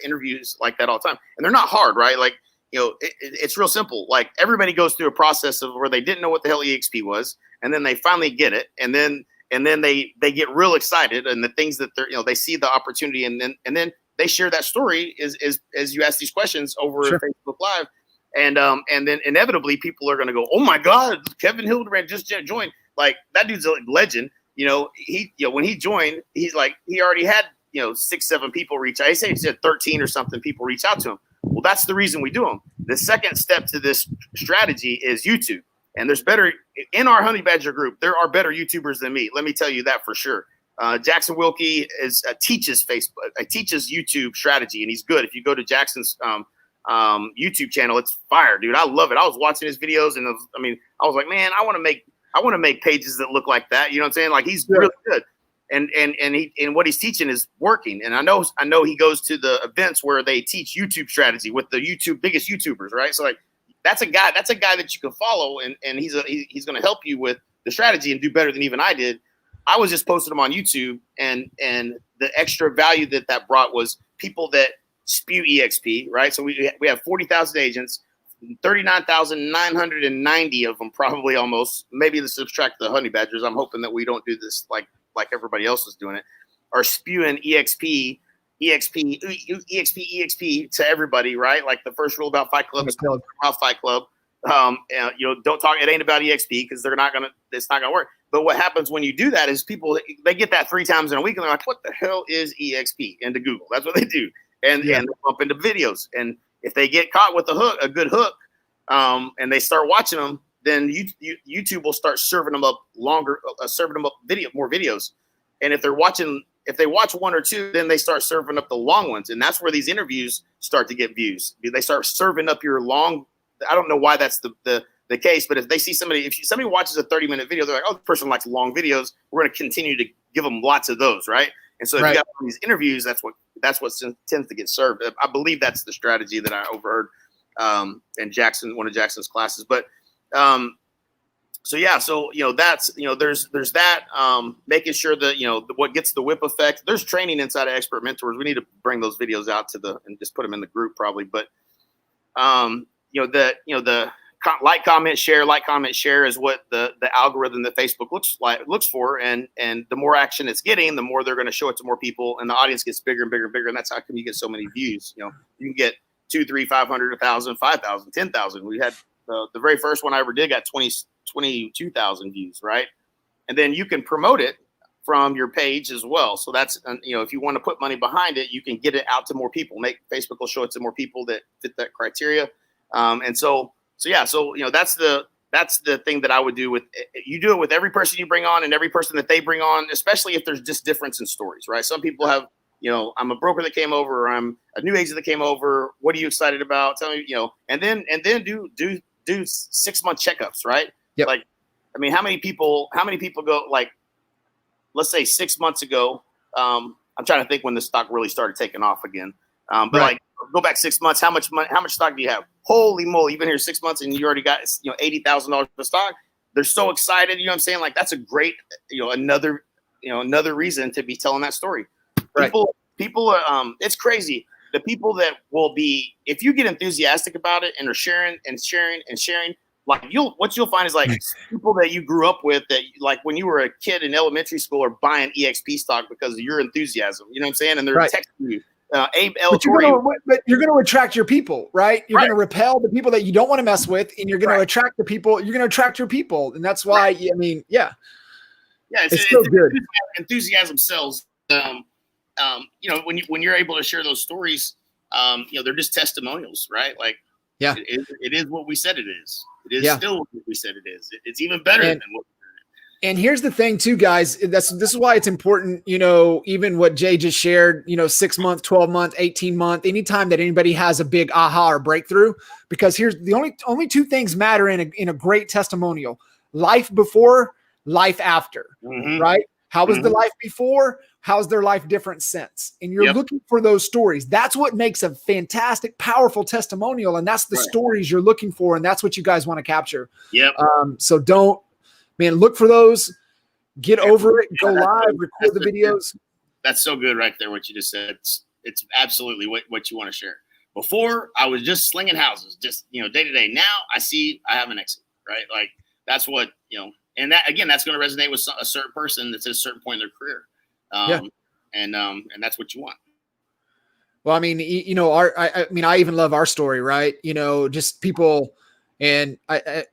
interviews like that all the time. And they're not hard, right? Like, it's real simple. Like everybody goes through a process of where they didn't know what the hell EXP was. And then they finally get it. And then they get real excited, and the things that they're, they see the opportunity, and then they share that story as you ask these questions over Sure. Facebook Live. And then inevitably people are going to go, oh my God, Kevin Hildebrand just joined. Like that dude's a legend. When he joined, he's like, he already had, 6-7 people reach out. He said 13 or something people reach out to him. Well, that's the reason we do them. The second step to this strategy is YouTube. And there's better in our Honey Badger group. There are better YouTubers than me. Let me tell you that for sure. Jackson Wilkie teaches YouTube strategy, and he's good. If you go to Jackson's YouTube channel, it's fire, dude. I love it. I was watching his videos, and I was like, man, I want to make pages that look like that. You know what I'm saying? Like he's really good, and what he's teaching is working. And I know he goes to the events where they teach YouTube strategy with the biggest YouTubers, right? So like. That's a guy that you can follow, and he's going to help you with the strategy and do better than even I did. I was just posting them on YouTube, and the extra value that brought was people that spew EXP, right? So we have 40,000 agents, 39,990 of them, probably almost. Maybe to subtract the Honey Badgers. I'm hoping that we don't do this like everybody else is doing it. Are spewing EXP to everybody, right? Like the first rule about Fight Club is about Fight Club. Don't talk. It ain't about EXP because it's not gonna work. But what happens when you do that is people, they get that 3 times in a week and they're like, what the hell is EXP? Into Google. That's what they do. And they bump into videos. And if they get caught with a good hook, and they start watching them, then YouTube will start serving them up more videos. And if they watch 1 or 2, then they start serving up the long ones. And that's where these interviews start to get views. They start serving up your long. I don't know why that's the case, but if they see if somebody watches a 30-minute video, they're like, oh, the person likes long videos. We're going to continue to give them lots of those, right? And so if you got these interviews, that's what tends to get served. I believe that's the strategy that I overheard in one of Jackson's classes. But that's there's that making sure that what gets the whip effect. There's training inside of Expert Mentors. We need to bring those videos out and just put them in the group probably. But the like, comment, share is what the algorithm that Facebook looks for, and the more action it's getting, the more they're going to show it to more people, and the audience gets bigger and bigger and bigger, and that's how come you get so many views. You can get 2, 3, 500, 1,000, 5,000, 10,000. We had the very first one I ever did got 22,000 views, right? And then you can promote it from your page as well. So that's, if you want to put money behind it, you can get it out to more people. Facebook will show it to more people that fit that criteria. That's the thing that I would do you do it with every person you bring on and every person that they bring on, especially if there's just difference in stories, right? Some people have, I'm a broker that came over, or I'm a new agent that came over. What are you excited about? Tell me, and then do 6-month checkups, right? Yep. Like, how many people go, like, let's say 6 months ago, I'm trying to think when the stock really started taking off again. Like, go back 6 months. How much stock do you have? Holy moly. You've been here 6 months and you already got, $80,000 of stock. They're so excited. You know what I'm saying? Like, that's a great, another reason to be telling that story. Right. People are, it's crazy. The people that will be, if you get enthusiastic about it and are sharing, like what you'll find is like people that you grew up with that, like when you were a kid in elementary school, are buying EXP stock because of your enthusiasm. You know what I'm saying? And they're texting you. But you're going to attract your people, right? You're going to repel the people that you don't want to mess with, and you're going to attract the people. You're going to attract your people, and that's why. Yeah, it's so good. Enthusiasm sells. When you're able to share those stories, they're just testimonials, right? Like, Yeah, it is what we said it is. It is still what we said it is. It's even better than what. And here's the thing too, guys, this is why it's important, even what Jay just shared, 6 month, 12 month, 18 month, anytime that anybody has a big aha or breakthrough, because here's the only two things matter in a great testimonial: life before, life after, right? How was the life before? How's their life different since? And you're looking for those stories. That's what makes a fantastic, powerful testimonial. And that's the stories you're looking for. And that's what you guys want to capture. Yep. So look for those, get over it, go live, record the videos. That's so good right there, what you just said. It's absolutely what you want to share. Before, I was just slinging houses, just, day to day. Now I have an exit, right? Like, that's what, and that, again, that's going to resonate with a certain person that's at a certain point in their career. And that's what you want. Well, I mean, I even love our story, right? Just people, and I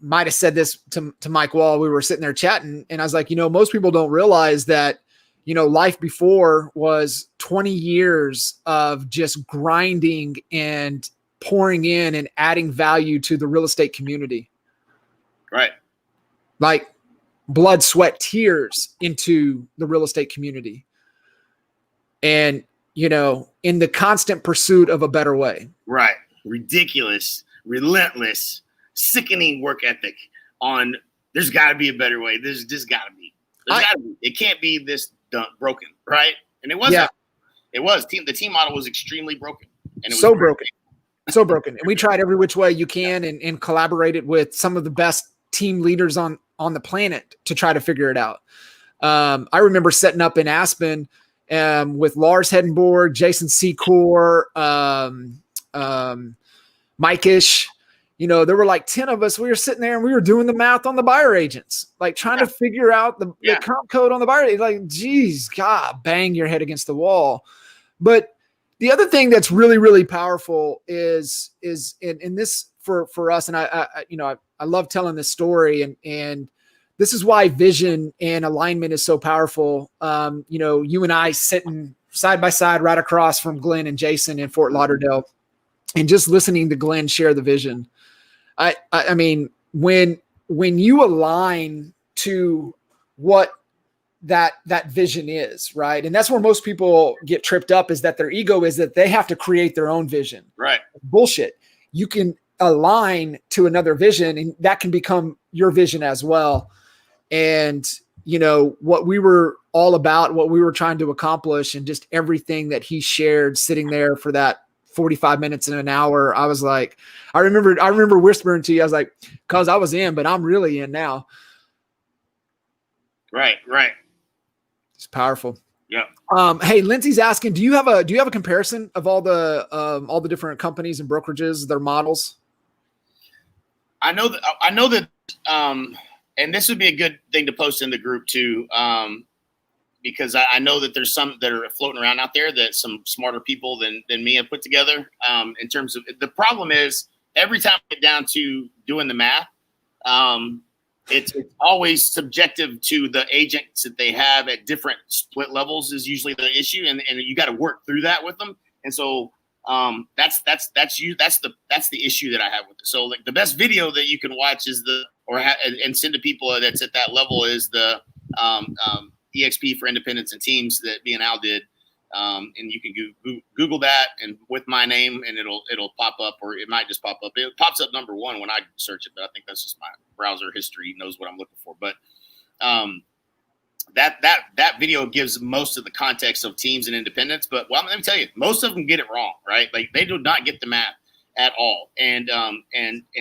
might have said this to Mike while we were sitting there chatting. And I was like, most people don't realize that, life before was 20 years of just grinding and pouring in and adding value to the real estate community. Right. Like blood, sweat, tears into the real estate community. And, in the constant pursuit of a better way. Right. Ridiculous, relentless, sickening work ethic on there's got to be a better way. There's just got to be. It can't be this broken, right? And it wasn't. It was. The team model was extremely broken. And it was so broken. So broken. And we tried every which way you can and collaborated with some of the best team leaders on the planet to try to figure it out. I remember setting up in Aspen with Lars Hedenborg, Jason Secor, Mike-ish. There were like 10 of us. We were sitting there and we were doing the math on the buyer agents, like trying to figure out the comp code on the buyer. Like, geez, God, bang your head against the wall. But the other thing that's really, really powerful is in this for us. And I love telling this story, and this is why vision and alignment is so powerful. You and I sitting side by side right across from Glenn and Jason in Fort Lauderdale, and just listening to Glenn share the vision. I mean, when you align to what that vision is, right? And that's where most people get tripped up, is that their ego is that they have to create their own vision. Right. Bullshit. You can align to another vision, and that can become your vision as well. And, what we were all about, what we were trying to accomplish, and just everything that he shared sitting there for that 45 minutes and an hour, I was like, I remember whispering to you, I was like, cause I was in, but I'm really in now. Right. It's powerful. Yeah. Hey, Lindsay's asking, do you have a comparison of all the different companies and brokerages, their models? I know that, and this would be a good thing to post in the group too. Because I know that there's some that are floating around out there that some smarter people than me have put together. In terms of, the problem is, every time we get down to doing the math, it's always subjective to the agents that they have at different split levels is usually the issue, and you got to work through that with them. And so that's the issue that I have with it. So like the best video that you can watch is and send to people that's at that level is the EXP for Independents and Teams that me and Al did, and you can Google that and with my name, and it'll pop up, or it might just pop up. It pops up number one when I search it, but I think that's just my browser history knows what I'm looking for. But that video gives most of the context of teams and independents. But let me tell you, most of them get it wrong, right? Like they do not get the math at all, and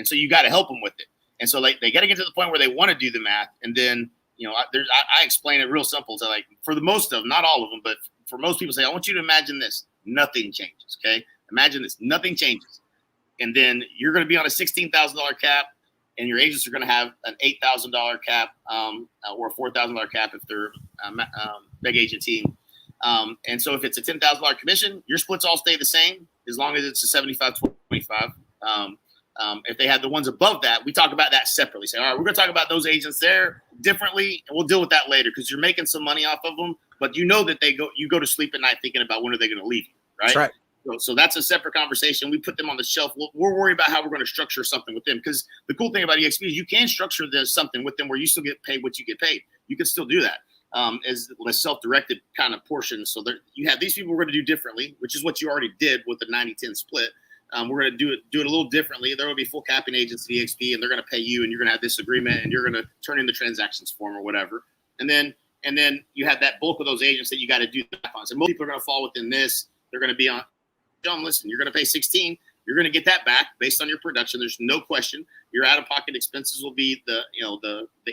so you got to help them with it. And so like they got to get to the point where they want to do the math, and then. I explain it real simple. So like for the most of them, not all of them, but for most people say, I want you to imagine this. Nothing changes. Okay. Imagine this. Nothing changes. And then you're going to be on a $16,000 cap, and your agents are going to have an $8,000 cap or a $4,000 cap if they're big agent team. And so if it's a $10,000 commission, your splits all stay the same as long as it's a 75-25. If they had the ones above that, we talk about that separately. Say, all right, we're going to talk about those agents there differently, and we'll deal with that later because you're making some money off of them. But you know that you go to sleep at night thinking about when are they going to leave you, right? That's right. So that's a separate conversation. We put them on the shelf. We're worried about how we're going to structure something with them because the cool thing about EXP is you can structure something with them where you still get paid what you get paid. You can still do that as a self-directed kind of portion. So you have these people we're going to do differently, which is what you already did with the 90-10 split. We're going to do it a little differently. There will be full capping agents at EXP, and they're going to pay you, and you're going to have this agreement, and you're going to turn in the transactions form or whatever. And then you have that bulk of those agents that you got to do the math on. So most people are going to fall within this. They're going to be on. John, listen, you're going to pay 16. You're going to get that back based on your production. There's no question. Your out-of-pocket expenses will be the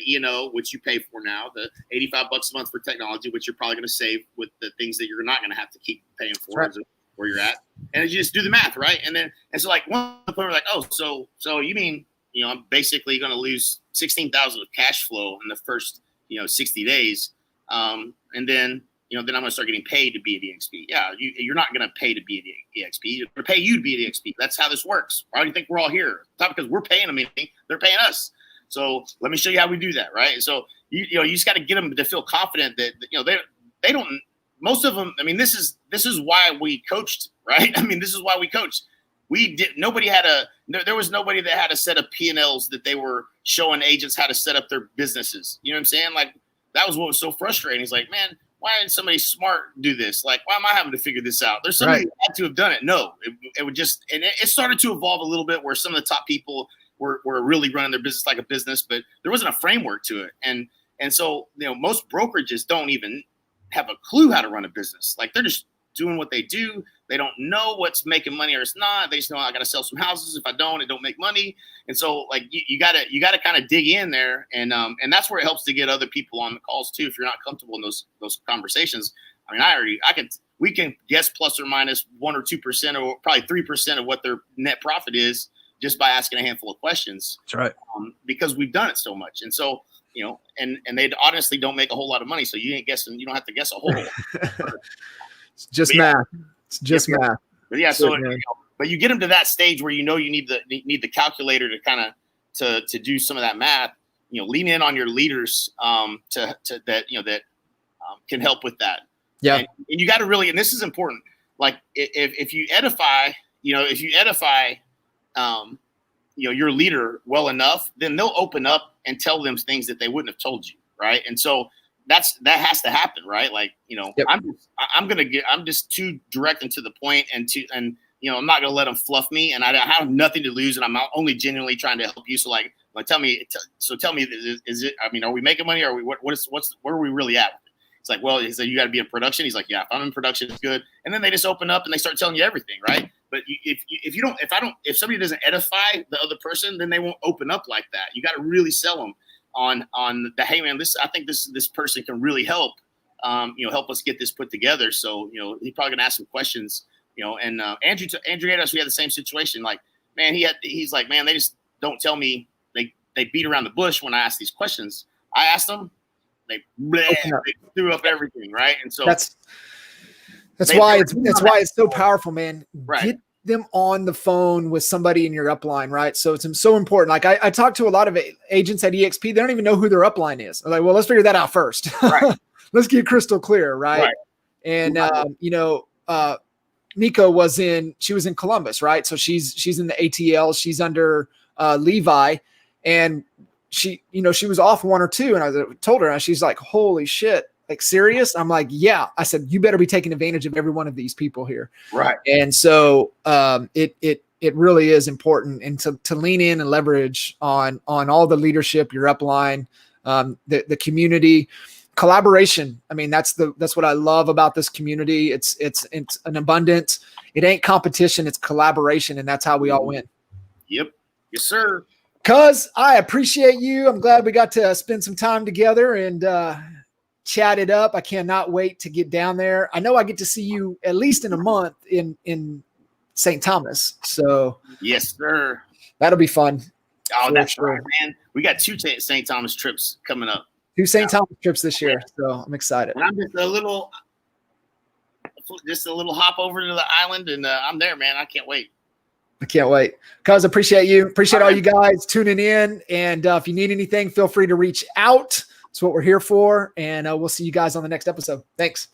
E&O, which you pay for now, the $85 a month for technology, which you're probably going to save with the things that you're not going to have to keep paying for. Right. Where you're at, and you just do the math, right? And so like one point we're like, oh, so you mean I'm basically going to lose $16,000 of cash flow in the first 60 days, and then then I'm going to start getting paid to be at EXP. Yeah, you're not going to pay to be at EXP. You're going to pay you to be at EXP. That's how this works. Why do you think we're all here? It's not because we're paying them anything; they're paying us. So let me show you how we do that, right? And so you just got to get them to feel confident that they don't. Most of them, I mean, this is why we coached, right? I mean, this is why we coached. There was nobody that had a set of P&Ls that they were showing agents how to set up their businesses. You know what I'm saying? Like, that was what was so frustrating. He's like, man, why didn't somebody smart do this? Like, why am I having to figure this out? There's somebody who had to have done it. No, it would just, and it started to evolve a little bit where some of the top people were really running their business like a business, but there wasn't a framework to it. And so, most brokerages don't even have a clue how to run a business. Like, they're just doing what they do. They don't know what's making money or it's not. They just know I got to sell some houses. If I don't, it don't make money. And so like you got to kind of dig in there. And that's where it helps to get other people on the calls too. If you're not comfortable in those conversations. I mean, we can guess plus or minus 1 or 2% or probably 3% of what their net profit is just by asking a handful of questions. That's right. Because we've done it so much. And so, and they honestly don't make a whole lot of money. So you ain't guessing, you don't have to guess a whole lot. It's just math. It's just math. But yeah, so but you get them to that stage where you need the calculator to kind of to do some of that math. Lean in on your leaders to that can help with that. Yeah, and you got to really, and this is important. Like if you edify, your leader well enough, then they'll open up and tell them things that they wouldn't have told you, right? And so that has to happen, right? Like, yep. I'm just too direct and to the point, and I'm not going to let them fluff me, and I have nothing to lose, and I'm only genuinely trying to help you. So like tell me, is it? I mean, are we making money? Or are we where are we really at? It's like, well, he said you got to be in production. He's like, yeah, if I'm in production, it's good. And then they just open up and they start telling you everything, right? But if somebody doesn't edify the other person, then they won't open up like that. You got to really sell them on the, hey man, I think this person can really help, help us get this put together. So, he's probably gonna ask some questions, and Andrew Gatos, we had the same situation. Like, man, he's like, man, they just don't tell me. They beat around the bush when I ask these questions. I asked them, they threw up everything, right? And so that's why it's so powerful, man. Right. Get them on the phone with somebody in your upline, right? So it's so important. Like I talk to a lot of agents at EXP. They don't even know who their upline is. I'm like, well, let's figure that out first. Right. Let's get crystal clear, right? And Nico she was in Columbus, right? So she's in the ATL. She's under Levi, and she was off 1 or 2, and I told her, and she's like, holy shit. Like, serious? I'm like, yeah. I said, you better be taking advantage of every one of these people here. Right. And so it really is important, and to lean in and leverage on all the leadership, your upline, the community, collaboration. I mean, that's what I love about this community. It's an abundance. It ain't competition, it's collaboration, and that's how we all win. Yep. Yes, sir. Cuz I appreciate you. I'm glad we got to spend some time together and chat it up. I cannot wait to get down there. I know I get to see you at least in a month in St. Thomas. So yes, sir. That'll be fun. Oh, that's sure. Right, man. We got 2 St. Thomas trips coming up. 2 St. Thomas trips this year. So I'm excited. And I'm just a little hop over to the island, and I'm there, man. I can't wait. I can't wait. Cuz, appreciate you. Appreciate all you guys tuning in. And if you need anything, feel free to reach out. That's what we're here for. And we'll see you guys on the next episode. Thanks.